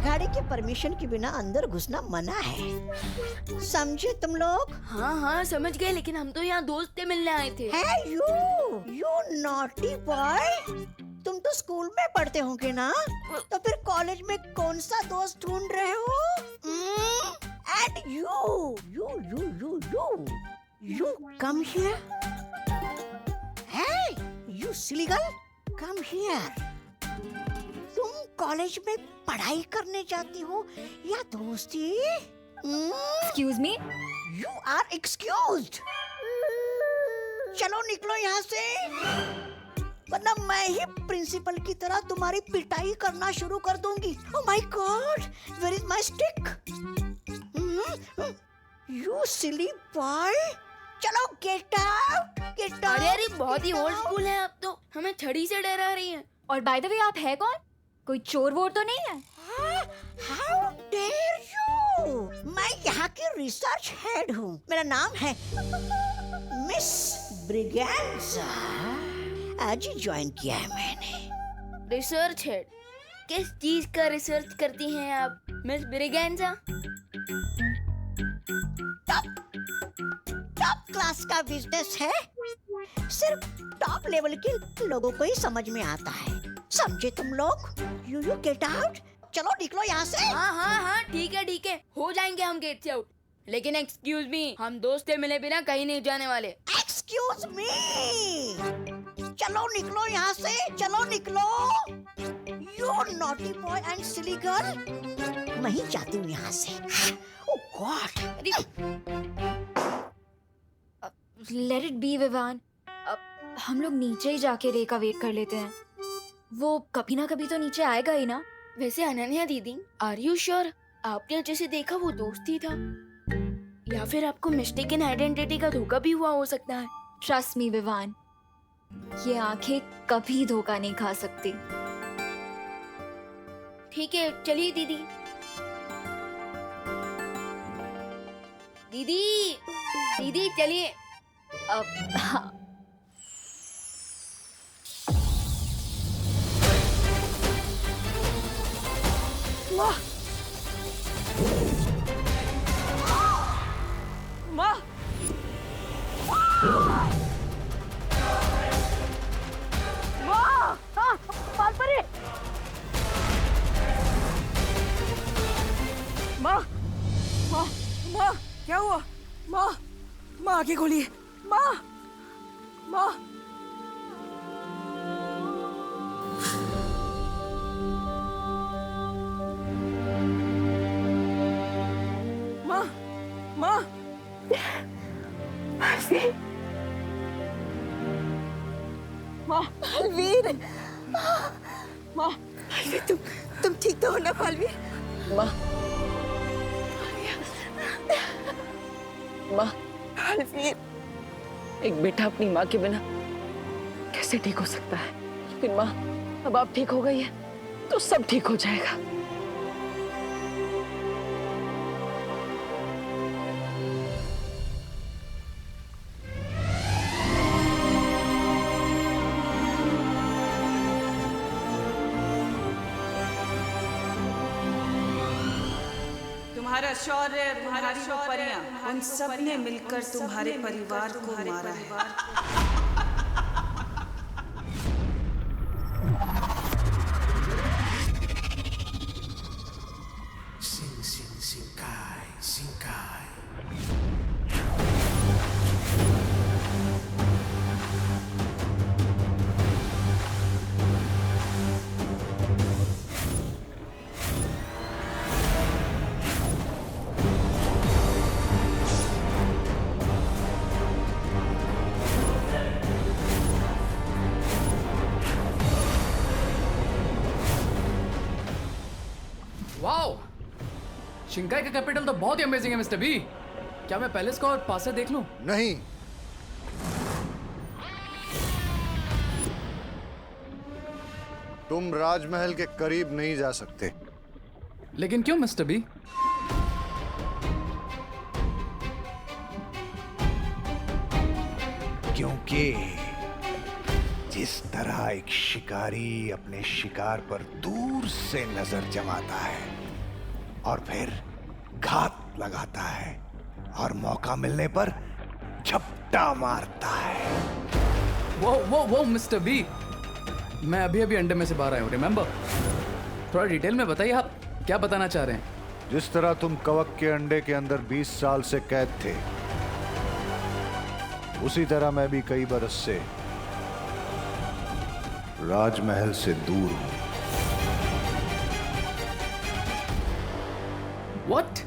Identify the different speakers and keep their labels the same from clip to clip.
Speaker 1: गाड़ी के परमिशन के बिना अंदर घुसना मना है, समझे तुम लोग?
Speaker 2: हाँ हाँ समझ गए, लेकिन हम तो यहाँ दोस्त से मिलने आए थे।
Speaker 1: है यू नॉटी बॉय, तुम तो स्कूल में पढ़ते होंगे ना, तो फिर कॉलेज में कौन सा दोस्त ढूंढ रहे हो? And you come here. Hey, you silly girl, come here. तुम कॉलेज में पढ़ाई करने जाती हो या दोस्ती?
Speaker 3: Excuse me?
Speaker 1: You are excused. चलो निकलो यहाँ से, वरना मैं ही प्रिंसिपल की तरह तुम्हारी पिटाई करना शुरू कर दूंगी। Oh my God, where is my stick? You silly boy. चलो get out.
Speaker 2: अरे बहुत ही ओल्ड स्कूल है, अब तो हमें छड़ी से डरा रही है।
Speaker 3: और बाय द वे आप है कौन? कोई चोर वोर तो नहीं है?
Speaker 1: How dare you? मैं यहाँ की रिसर्च हेड हूँ, मेरा नाम है मिस ब्रिगेंजा। आज ही ज्वाइन किया है मैंने।
Speaker 2: Research head? किस चीज का रिसर्च करती हैं आप मिस ब्रिगेंजा?
Speaker 1: टॉप क्लास का बिजनेस है, सिर्फ टॉप लेवल के लोगों को ही समझ में आता है, समझे तुम लोग? यू गेट आउट, चलो निकलो यहाँ से।
Speaker 2: हाँ ठीक है, हो जाएंगे हम गेट से आउट, लेकिन एक्सक्यूज मी, हम दोस्त से मिले बिना कहीं नहीं जाने वाले।
Speaker 1: एक्सक्यूज मी, चलो निकलो यहाँ से, चलो निकलो। You naughty boy and silly girl, मैं ही जाती हूँ यहाँ से। Oh God.
Speaker 3: Let it be Vivaan, हम लोग नीचे ही जाके रे का वेट कर लेते हैं, वो कभी ना कभी तो नीचे आएगा ही ना।
Speaker 2: वैसे अनन्या दीदी, आर यू श्योर आपने जैसे देखा वो दोस्त ही था, या फिर आपको मिस्टेकन आइडेंटिटी का धोखा भी हुआ हो सकता है?
Speaker 3: ट्रस्ट मी विवान, ये आंखें कभी धोखा नहीं खा सकती।
Speaker 2: ठीक है चलिए दीदी। दीदी चलिए।
Speaker 3: अब हाँ,
Speaker 4: माँ, माँ, माँ, हाँ, पालपरी, माँ, माँ, माँ, क्या हुआ? माँ, माँ आंखें खोलिए, माँ, माँ, माँ, माँ, माँ, अलवीर, माँ, अलवीर, तुम ठीक तो हो ना अलवीर? माँ, माँ, अलवीर, एक बेटा अपनी माँ के बिना कैसे ठीक हो सकता है? लेकिन माँ, अब आप ठीक हो गई है तो सब ठीक हो जाएगा।
Speaker 5: तुम्हारा शौर्य, तुम्हारी परियां, उन सब ने मिलकर तुम्हारे परिवार को मारा है।
Speaker 6: वाओ, शिंकाई का कैपिटल तो बहुत ही अमेजिंग है मिस्टर बी। क्या मैं पैलेस को और पास से देख लूं?
Speaker 7: नहीं, तुम राजमहल के करीब नहीं जा सकते।
Speaker 6: लेकिन क्यों मिस्टर बी?
Speaker 8: क्योंकि जिस तरह एक शिकारी अपने शिकार पर दूर से नजर जमाता है, और फिर घात लगाता है और मौका मिलने पर झपटा मारता है।
Speaker 6: वो मिस्टर बी, मैं अभी अभी अंडे में से बाहर आया हूँ, रिमेम्बर? थोड़ा डिटेल में बताइए आप क्या बताना चाह रहे हैं।
Speaker 7: जिस तरह तुम कवक के अंडे के अंदर 20 साल से कैद थे, उसी तरह मैं भी कई बरस से राजमहल से दूर हूं।
Speaker 6: What?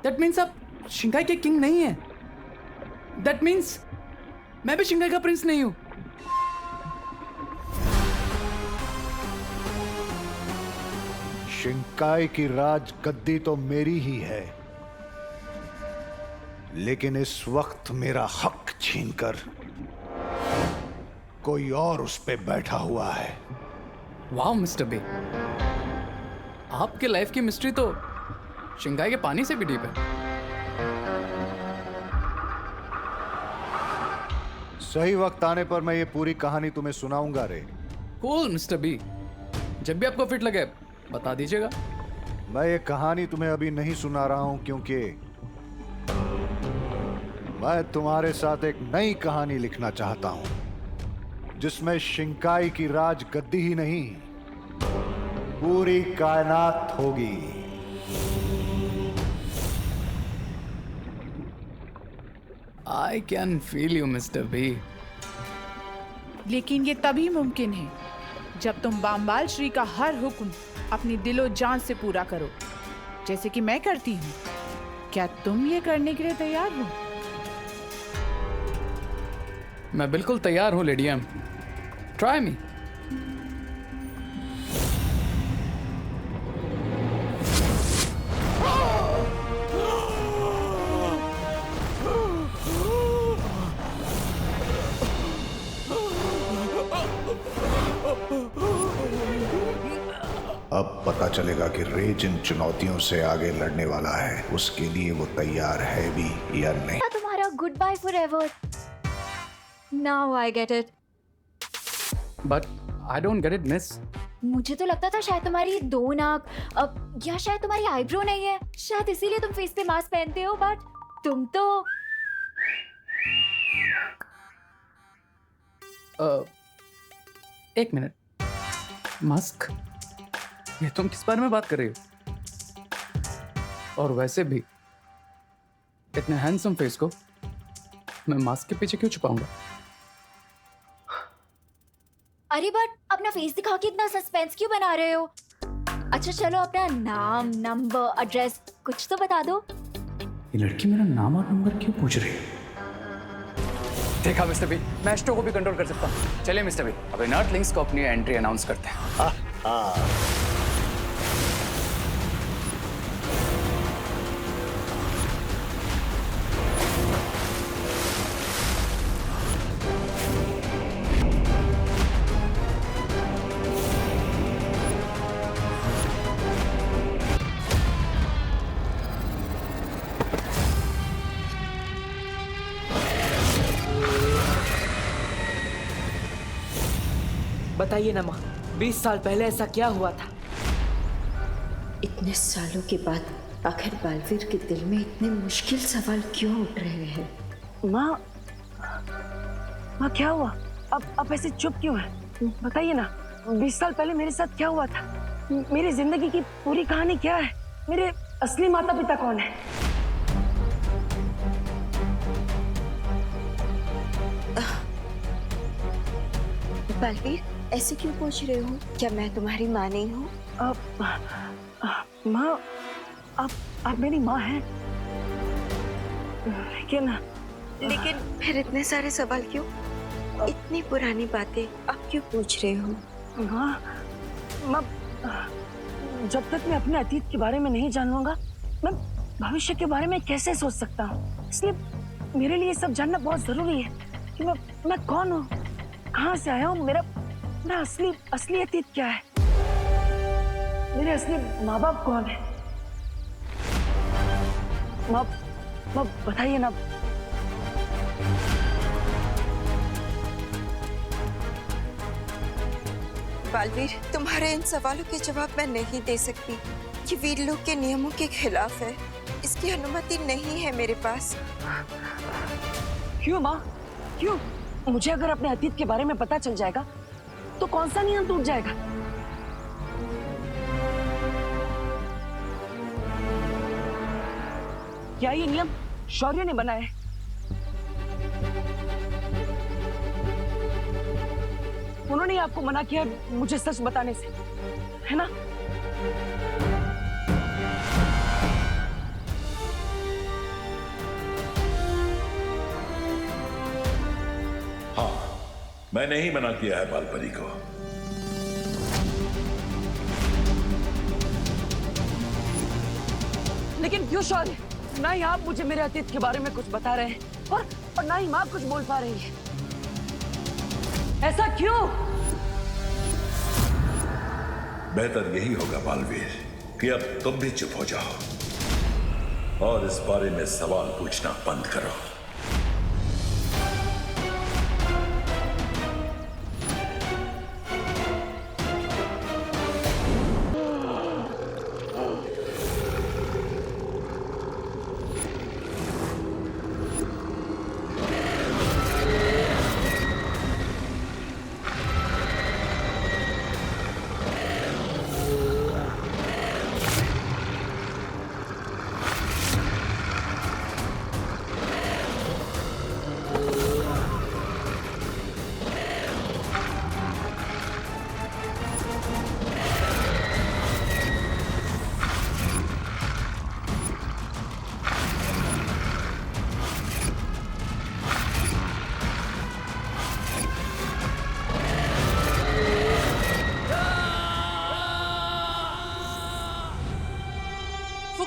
Speaker 6: That means आप शिंगाई के किंग नहीं हैं। That means मैं भी शिंगाई का प्रिंस नहीं हूं।
Speaker 7: शिंकाई की राज गद्दी तो मेरी ही है, लेकिन इस वक्त मेरा हक छीनकर कोई और उस पे बैठा हुआ है।
Speaker 6: वाह मिस्टर बी, आपके लाइफ की मिस्ट्री तो शिंगाई के पानी से भी डीप है।
Speaker 7: सही वक्त आने पर मैं ये पूरी कहानी तुम्हें सुनाऊंगा रे।
Speaker 6: कूल मिस्टर बी, जब भी आपको फिट लगे बता दीजिएगा।
Speaker 7: मैं ये कहानी तुम्हें अभी नहीं सुना रहा हूं क्योंकि मैं तुम्हारे साथ एक नई कहानी लिखना चाहता हूं, जिसमें शिंकाई की राज गद्दी ही नहीं, पूरी कायनात होगी।
Speaker 6: I can feel you mister B.
Speaker 5: लेकिन ये तभी मुमकिन है जब तुम बाम्बाल श्री का हर हुक्म अपनी दिलो जान से पूरा करो, जैसे कि मैं करती हूँ। क्या तुम ये करने के लिए तैयार हो?
Speaker 6: मैं बिल्कुल तैयार हूं लेडी एम। Try me.
Speaker 8: अब पता चलेगा कि रे जिन चुनौतियों से आगे लड़ने वाला है, उसके लिए वो तैयार है भी या नहीं।
Speaker 3: तुम्हारा goodbye forever. Now I get it.
Speaker 6: But I don't get it miss.
Speaker 3: मुझे तो लगता था शायद तुम्हारी दो नाक, अब या शायद तुम्हारी आईब्रो नहीं है, शायद इसीलिए तुम फेस पे मास्क पहनते हो, बट तुम तो
Speaker 6: एक मिनट, मास्क? ये तुम किस बारे में बात कर रही हो? और वैसे भी इतने हैंडसम फेस को मैं मास्क के पीछे क्यों छुपाऊंगा?
Speaker 3: अरे बट अपना फेस दिखा के इतना सस्पेंस क्यों बना रहे हो? अच्छा चलो अपना नाम, नंबर, एड्रेस कुछ तो बता दो।
Speaker 6: ये लड़की मेरा नाम और नंबर क्यों पूछ रही है? देखा मिस्टर बी, मैं एस्ट्रो को भी कंट्रोल कर सकता हूँ। चलिए मिस्टर बी, अब नॉर्थ को अपनी एंट्री अनाउंस करते हैं।
Speaker 9: बताइए ना माँ, 20 साल पहले ऐसा क्या हुआ था?
Speaker 10: इतने सालों के बाद आखिर बालवीर के दिल में इतने मुश्किल सवाल क्यों उठ रहे हैं?
Speaker 9: माँ क्या हुआ? अब ऐसे चुप क्यों है? बताइए ना, 20 साल पहले मेरे साथ क्या हुआ था? मेरी जिंदगी की पूरी कहानी क्या है? मेरे असली माता पिता कौन है?
Speaker 10: बालवीर, ऐसे क्यों पूछ रहे हो? क्या मैं तुम्हारी माँ नहीं हूँ?
Speaker 9: माँ, आप मेरी माँ हैं,
Speaker 10: लेकिन फिर इतने सारे सवाल क्यों? इतनी पुरानी बातें आप क्यों पूछ रहे हो?
Speaker 9: माँ, जब तक मैं अपने अतीत के बारे में नहीं जान लूंगा, मैं भविष्य के बारे में कैसे सोच सकता हूँ? इसलिए मेरे लिए सब जानना बहुत जरूरी है कि मैं कौन हूँ, कहाँ से आया हूँ, मेरा असली अतीत क्या है, मेरे असली माँ बाप कौन है? माँ बताइए ना।
Speaker 10: बालवीर, तुम्हारे इन सवालों के जवाब मैं नहीं दे सकती।
Speaker 11: ये वीर लोग के नियमों के खिलाफ है। इसकी अनुमति नहीं है मेरे पास।
Speaker 9: क्यों माँ, क्यों? मुझे अगर अपने अतीत के बारे में पता चल जाएगा तो कौन सा नियम टूट जाएगा? क्या ये नियम शौर्य ने बनाया है? उन्होंने ही आपको मना किया मुझे सच बताने से, है ना?
Speaker 12: हाँ, मैंने ही मना किया है बालपरी को।
Speaker 9: लेकिन क्यों शौर्य? ना ही आप मुझे मेरे अतीत के बारे में कुछ बता रहे हैं और ना ही माँ कुछ बोल पा रही है। ऐसा क्यों?
Speaker 12: बेहतर यही होगा बालवीर कि अब तुम भी चुप हो जाओ और इस बारे में सवाल पूछना बंद करो।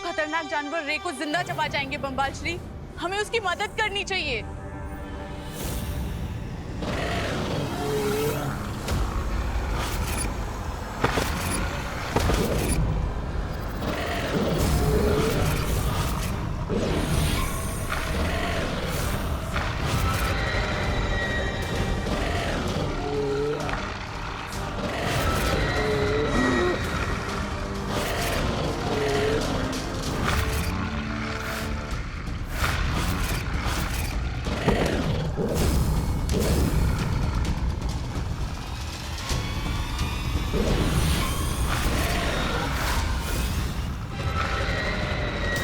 Speaker 5: खतरनाक जानवर रे को जिंदा चबा जाएंगे बम्बाल श्री। हमें उसकी मदद करनी चाहिए।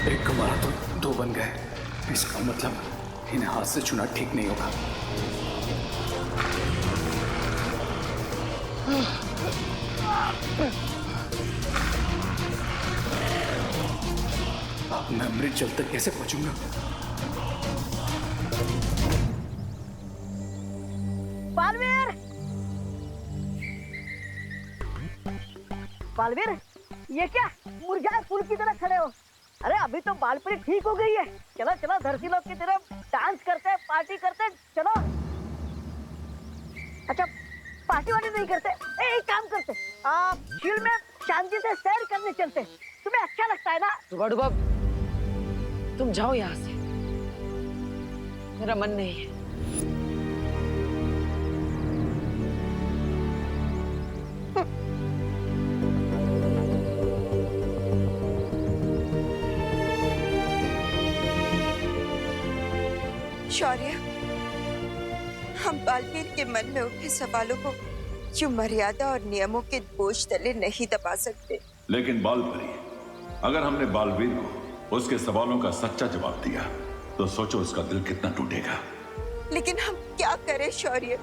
Speaker 6: एक को मारा तो दो बन गए। इसका मतलब इन्हें हाथ से चुना ठीक नहीं होगा। अब मैं अमृत जल तक कैसे पहुंचूंगा?
Speaker 1: बालवीर! बालवीर, ये क्या मुरझाए फूल की तरह खड़े हो? अरे अभी तो बालपरी ठीक हो गई है। चलो चलो धरती लोग की तरह डांस करते हैं, पार्टी करते हैं, चलो। अच्छा पार्टी वार्टी नहीं करते? एक काम करते, झील में शांति से सैर करने चलते। तुम्हें अच्छा लगता है ना?
Speaker 9: डुबा तुम जाओ यहाँ से, मेरा मन नहीं है।
Speaker 11: शौर्य, हम बालवीर के मन में उठे सवालों को यूं मर्यादा और नियमों के बोझ तले नहीं दबा सकते।
Speaker 12: लेकिन बालपरी, अगर हमने बालवीर को उसके सवालों का सच्चा जवाब दिया तो सोचो उसका दिल कितना टूटेगा।
Speaker 11: लेकिन हम क्या करें शौर्य?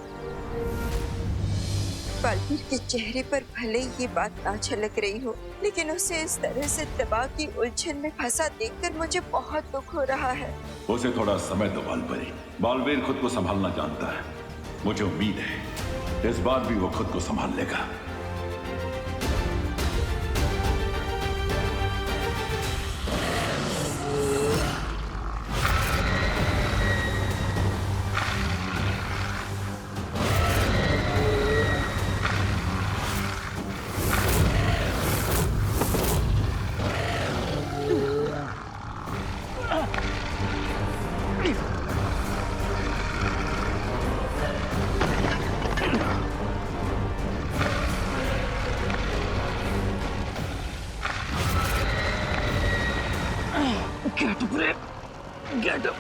Speaker 11: बालवीर के चेहरे पर भले ये बात ना झलक रही हो, लेकिन उसे इस तरह से दबा की उलझन में फंसा देखकर मुझे बहुत दुख हो रहा है।
Speaker 12: उसे थोड़ा समय दो बालपरी। बालवीर खुद को संभालना जानता है। मुझे उम्मीद है इस बार भी वो खुद को संभाल लेगा।
Speaker 9: गेट अप रे, गेट अप।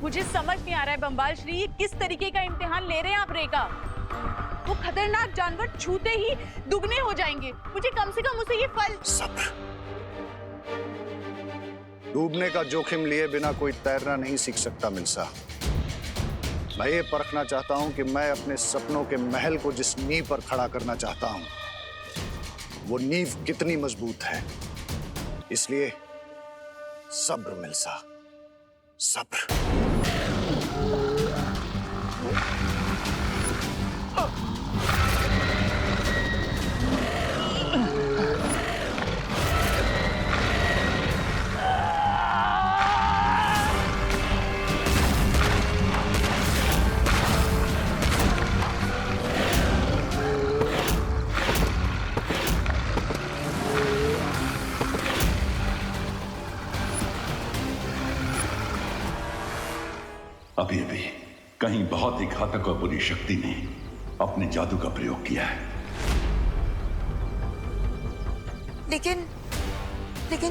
Speaker 5: मुझे समझ नहीं आ रहा है बम्बाल श्री, ये किस तरीके का इम्तिहान ले रहे हैं आप रेखा। वो खतरनाक जानवर छूते ही दुगने हो जाएंगे। मुझे कम से कम उसे ये फल।
Speaker 7: सब्र। डूबने का जोखिम लिए बिना कोई तैरना नहीं सीख सकता मिल्सा। मैं ये परखना चाहता हूं कि मैं अपने सपनों के महल को जिस नींव पर खड़ा करना चाहता हूं, वो नींव कितनी मजबूत है। इसलिए सब्र मिल्सा, सब्र।
Speaker 12: अभी अभी कहीं बहुत ही घातक और बुरी शक्ति ने अपने जादू का प्रयोग किया है।
Speaker 11: लेकिन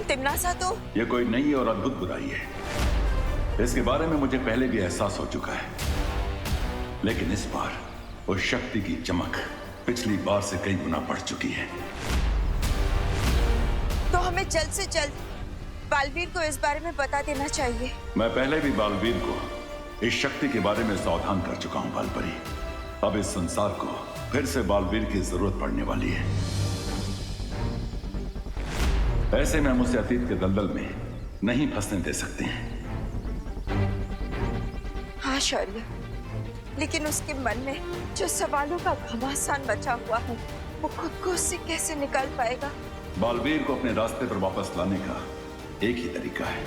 Speaker 11: तिमनासा तो
Speaker 12: यह कोई नई और अद्भुत बुराई है। इसके बारे में मुझे पहले भी एहसास हो चुका है, लेकिन इस बार उस शक्ति की चमक पिछली बार से कई गुना बढ़ चुकी है।
Speaker 11: तो हमें जल्द से जल्द बालवीर को इस बारे में बता देना चाहिए।
Speaker 12: मैं पहले भी बालवीर को इस शक्ति के बारे में सावधान कर चुका हूं बालपरी। अब इस संसार को फिर से बालवीर की जरूरत पड़ने वाली है। ऐसे में हम उसे अतीत के दलदल में नहीं फंसने दे सकते हैं।
Speaker 11: हाँ शौर्य, लेकिन उसके मन में जो सवालों का घमासान बचा हुआ है, वो खुद को उससे कैसे निकाल पाएगा?
Speaker 12: बालवीर को अपने रास्ते पर वापस लाने का एक ही तरीका है।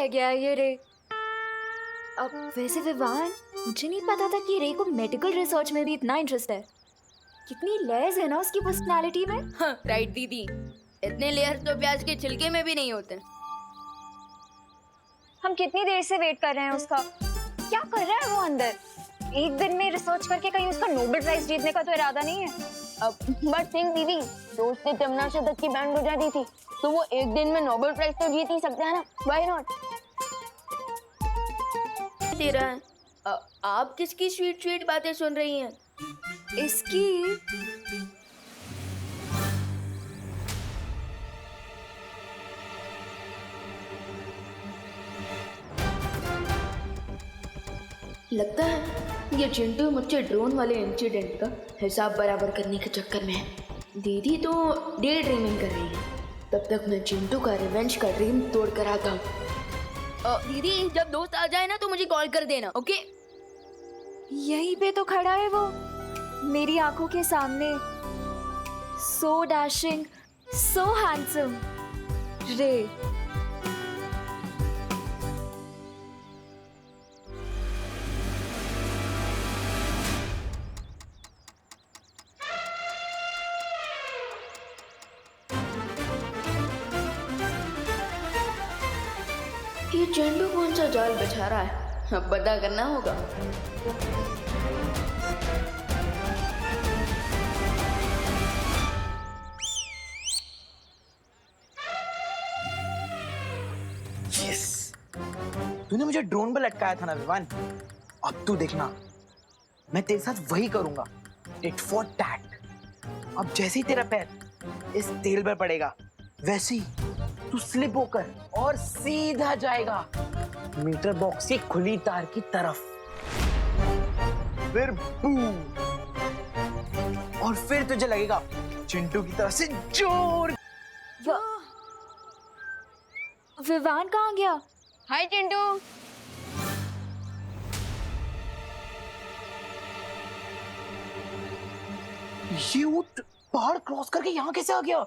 Speaker 3: गया ये रे। अब वैसे विवान, मुझे नहीं पता था कि रे को मेडिकल रिसर्च में भी इतना इंटरेस्ट है। कितनी लेयर्स है ना उसकी पर्सनालिटी में।
Speaker 2: हाँ, राइट दीदी, इतने लेयर्स तो प्याज के छिलके में भी नहीं होते।
Speaker 3: हम कितनी देर से वेट कर रहे हैं उसका। क्या कर रहा है वो अंदर? एक दिन में रिसर्च करके कहीं उसका नोबेल प्राइज जीतने का तो इरादा नहीं है।
Speaker 2: बट थिंक दीदी, दोस्त ने तिमनासा दत्त की बैंड बजा दी थी, तो वो एक दिन में नोबेल प्राइज तो जीत ही सकते हैं ना, व्हाई नॉट? तेरा आप किसकी स्वीट स्वीट बातें सुन रही हैं?
Speaker 3: इसकी
Speaker 2: लगता है ये चिंटू मुझसे ड्रोन वाले इंसिडेंट का हिसाब बराबर करने के चक्कर में है। दीदी तो डे ड्रीमिंग कर रही है, तब तक मैं चिंटू का रिवेंज का ड्रीम तोड़ कर आता हूँ। दीदी जब दोस्त आ जाए ना तो मुझे कॉल कर देना, ओके?
Speaker 3: यहीं पे तो खड़ा है वो। मेरी आंखों के सामने सो डैशिंग, सो हैंडसम रे।
Speaker 2: ये चिंटू कौन सा जाल बिछा रहा है? अब पता करना होगा।
Speaker 13: यस, तूने मुझे ड्रोन पर लटकाया था ना विवान, अब तू देखना मैं तेरे साथ वही करूंगा, टिट फॉर टैट। अब जैसे ही तेरा पैर इस तेल पर पड़ेगा वैसे ही तू स्लिप होकर और सीधा जाएगा मीटर बॉक्स की खुली तार की तरफ, फिर बूम, और फिर तुझे लगेगा चिंटू की तरफ से जोर।
Speaker 3: विवान कहाँ गया?
Speaker 2: हाय चिंटू।
Speaker 13: ये ऊंट पहाड़ क्रॉस करके यहाँ कैसे आ गया?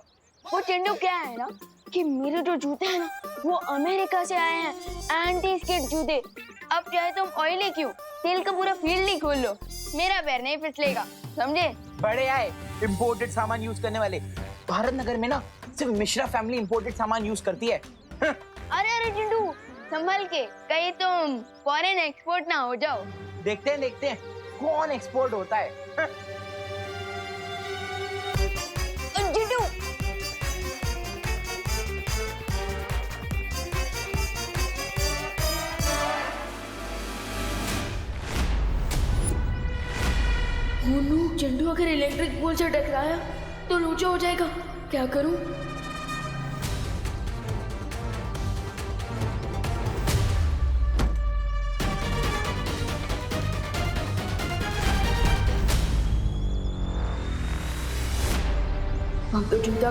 Speaker 2: वो चिंटू क्या है ना कि मेरे जो जूते हैं ना वो अमेरिका से आए हैं, एंटी स्किड जूते। अब चाहे तुम ऑयली क्यों, तेल का पूरा फील्ड ही खोल लो, मेरा पैर नहीं फिसलेगा, समझे?
Speaker 13: बड़े आए इंपोर्टेड सामान यूज करने वाले। भारत नगर में ना सिर्फ मिश्रा फैमिली इंपोर्टेड सामान यूज करती है।
Speaker 2: अरे अरे चिंटू संभल के, कहीं तुम फॉरेन एक्सपोर्ट ना हो जाओ।
Speaker 13: देखते हैं कौन एक्सपोर्ट होता है।
Speaker 2: चिंटू चिंटू अगर इलेक्ट्रिक पोल से टकराया तो लूचा हो जाएगा, क्या करूं? अब तो जूता